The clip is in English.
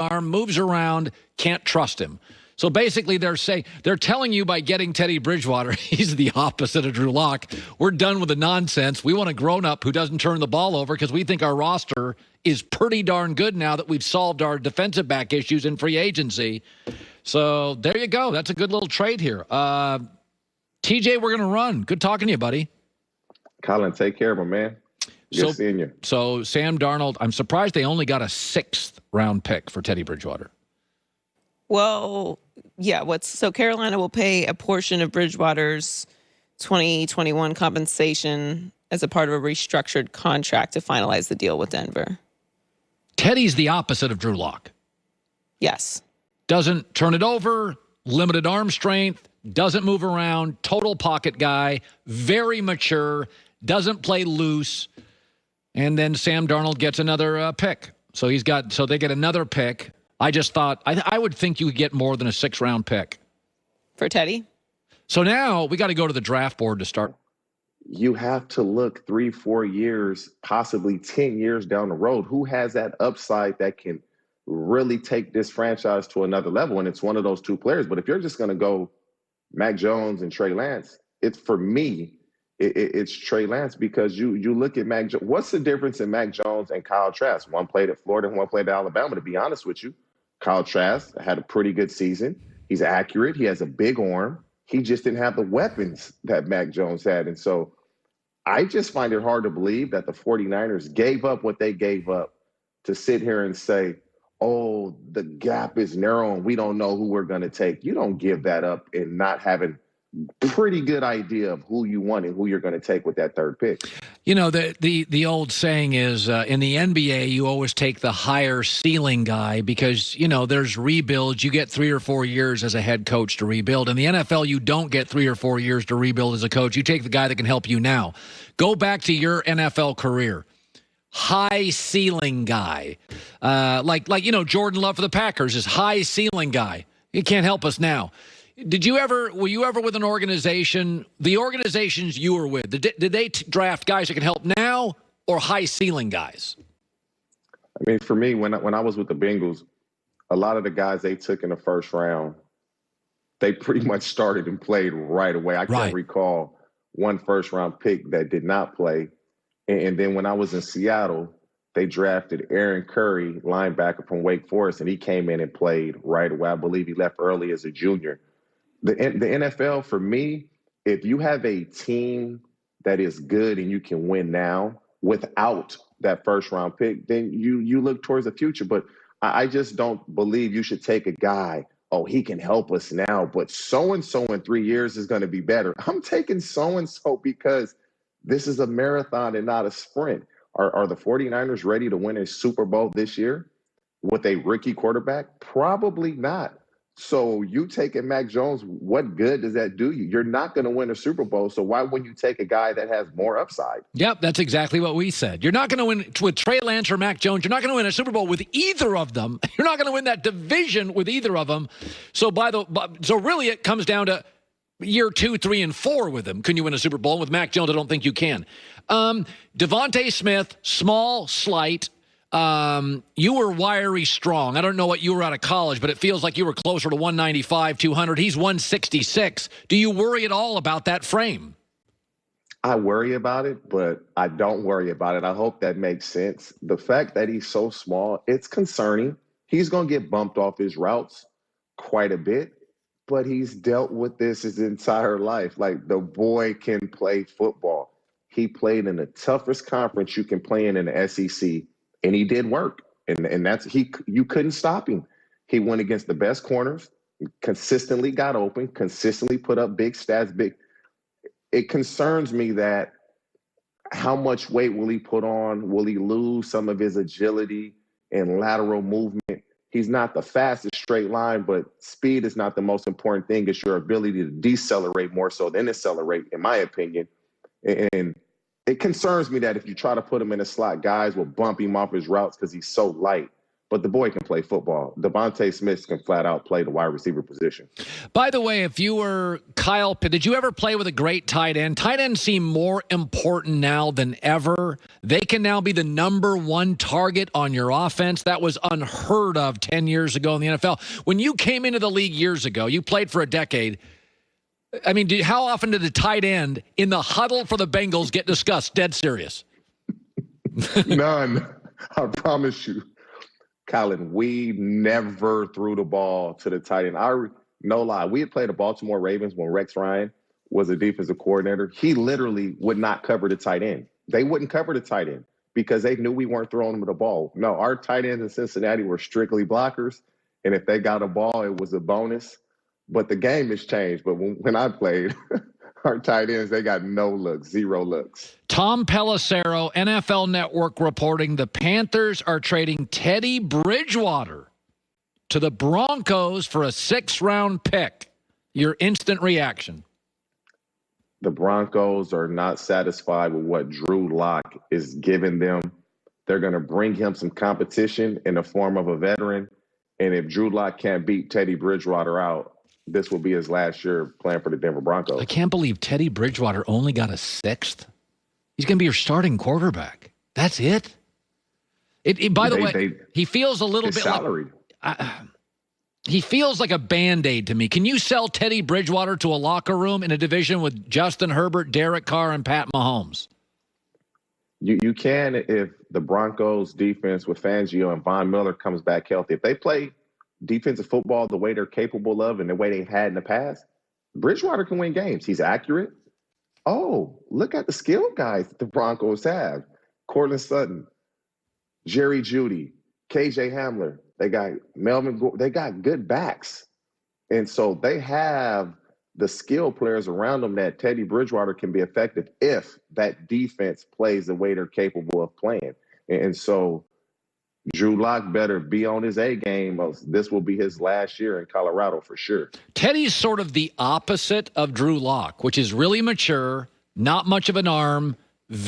arm, moves around, can't trust him. So basically they're telling you by getting Teddy Bridgewater, he's the opposite of Drew Lock. We're done with the nonsense. We want a grown-up who doesn't turn the ball over because we think our roster is pretty darn good now that we've solved our defensive back issues in free agency. So there you go. That's a good little trade here. TJ, we're going to run. Good talking to you, buddy. Colin, take care, my man. Good seeing you. So Sam Darnold, I'm surprised they only got a 6th-round pick for Teddy Bridgewater. Well, yeah. So Carolina will pay a portion of Bridgewater's 2021 compensation as a part of a restructured contract to finalize the deal with Denver. Teddy's the opposite of Drew Lock. Yes. Doesn't turn it over, limited arm strength, doesn't move around, total pocket guy, very mature, doesn't play loose. And then Sam Darnold gets another pick. So they get another pick. I just thought, I would think you would get more than a 6th-round pick. For Teddy? So now we got to go to the draft board to start. You have to look 3-4 years, possibly 10 years down the road. Who has that upside that can really take this franchise to another level? And it's one of those two players. But if you're just going to go Mac Jones and Trey Lance, it's Trey Lance, because you look at Mac Jones. What's the difference in Mac Jones and Kyle Trask? One played at Florida and one played at Alabama. To be honest with you, Kyle Trask had a pretty good season. He's accurate. He has a big arm. He just didn't have the weapons that Mac Jones had. And so I just find it hard to believe that the 49ers gave up what they gave up to sit here and say, oh, the gap is narrow and we don't know who we're going to take. You don't give that up and not having pretty good idea of who you want and who you're going to take with that 3rd pick. You know, the old saying is in the NBA, you always take the higher ceiling guy because, you know, there's rebuilds. You get 3 or 4 years as a head coach to rebuild. In the NFL, you don't get 3 or 4 years to rebuild as a coach. You take the guy that can help you now. Go back to your NFL career. High ceiling guy. Like Jordan Love for the Packers is high ceiling guy. He can't help us now. Were you ever with an organization, the organizations you were with, did they draft guys that can help now or high ceiling guys? I mean, for me, when I was with the Bengals, a lot of the guys they took in the 1st round, they pretty much started and played right away. I can't recall one 1st-round pick that did not play. And then when I was in Seattle, they drafted Aaron Curry, linebacker from Wake Forest, and he came in and played right away. I believe he left early as a junior. The NFL, for me, if you have a team that is good and you can win now without that 1st-round pick, then you look towards the future. But I just don't believe you should take a guy, oh, he can help us now, but so-and-so in 3 years is going to be better. I'm taking so-and-so because this is a marathon and not a sprint. Are the 49ers ready to win a Super Bowl this year with a rookie quarterback? Probably not. So you taking Mac Jones, what good does that do you? You're not going to win a Super Bowl, so why wouldn't you take a guy that has more upside? Yep, that's exactly what we said. You're not going to win with Trey Lance or Mac Jones. You're not going to win a Super Bowl with either of them. You're not going to win that division with either of them. So really it comes down to year 2, 3, and 4 with them. Can you win a Super Bowl? And with Mac Jones, I don't think you can. Devontae Smith, small, slight. You were wiry strong. I don't know what you were out of college, but it feels like you were closer to 195, 200. He's 166. Do you worry at all about that frame? I worry about it, but I don't worry about it. I hope that makes sense. The fact that he's so small, it's concerning. He's going to get bumped off his routes quite a bit, but he's dealt with this his entire life. Like, the boy can play football. He played in the toughest conference you can play in the SEC. And he did work, and you couldn't stop him. He went against the best corners, consistently got open, consistently put up big stats. It concerns me that how much weight will he put on? Will he lose some of his agility and lateral movement? He's not the fastest straight line, but speed is not the most important thing. It's your ability to decelerate more so than accelerate, in my opinion. And it concerns me that if you try to put him in a slot, guys will bump him off his routes because he's so light. but the boy can play football. Devontae Smith can flat out play the wide receiver position. By the way, if you were Kyle Pitt, did you ever play with a great tight end? Tight ends seem more important now than ever. They can now be the number one target on your offense. That was unheard of 10 years ago in the NFL. When you came into the league years ago, you played for a decade. I mean, how often did the tight end in the huddle for the Bengals get discussed? Dead serious. None. I promise you. Colin, we never threw the ball to the tight end. No lie. We had played the Baltimore Ravens when Rex Ryan was a defensive coordinator. He literally would not cover the tight end. They wouldn't cover the tight end because they knew we weren't throwing them the ball. No, our tight ends in Cincinnati were strictly blockers. And if they got a ball, it was a bonus. But the game has changed. But when I played, our tight ends, they got no looks, 0 looks. Tom Pelissero, NFL Network, reporting the Panthers are trading Teddy Bridgewater to the Broncos for a 6th-round pick. Your instant reaction? The Broncos are not satisfied with what Drew Lock is giving them. They're going to bring him some competition in the form of a veteran. And if Drew Lock can't beat Teddy Bridgewater out, this will be his last year playing for the Denver Broncos. I can't believe Teddy Bridgewater only got a 6th. He's going to be your starting quarterback. That's it? By the way, he feels a little bit salary. He feels like a Band-Aid to me. Can you sell Teddy Bridgewater to a locker room in a division with Justin Herbert, Derek Carr, and Pat Mahomes? You can if the Broncos defense with Fangio and Von Miller comes back healthy. If they play defensive football the way they're capable of and the way they had in the past, Bridgewater can win games. He's accurate. Oh, look at the skill guys that the Broncos have. Cortland Sutton, Jerry Jeudy, KJ Hamler. They got Melvin Gordon. They got good backs. And so they have the skill players around them that Teddy Bridgewater can be effective if that defense plays the way they're capable of playing. And so Drew Lock better be on his A game. This will be his last year in Colorado for sure. Teddy's sort of the opposite of Drew Lock, which is really mature, not much of an arm, very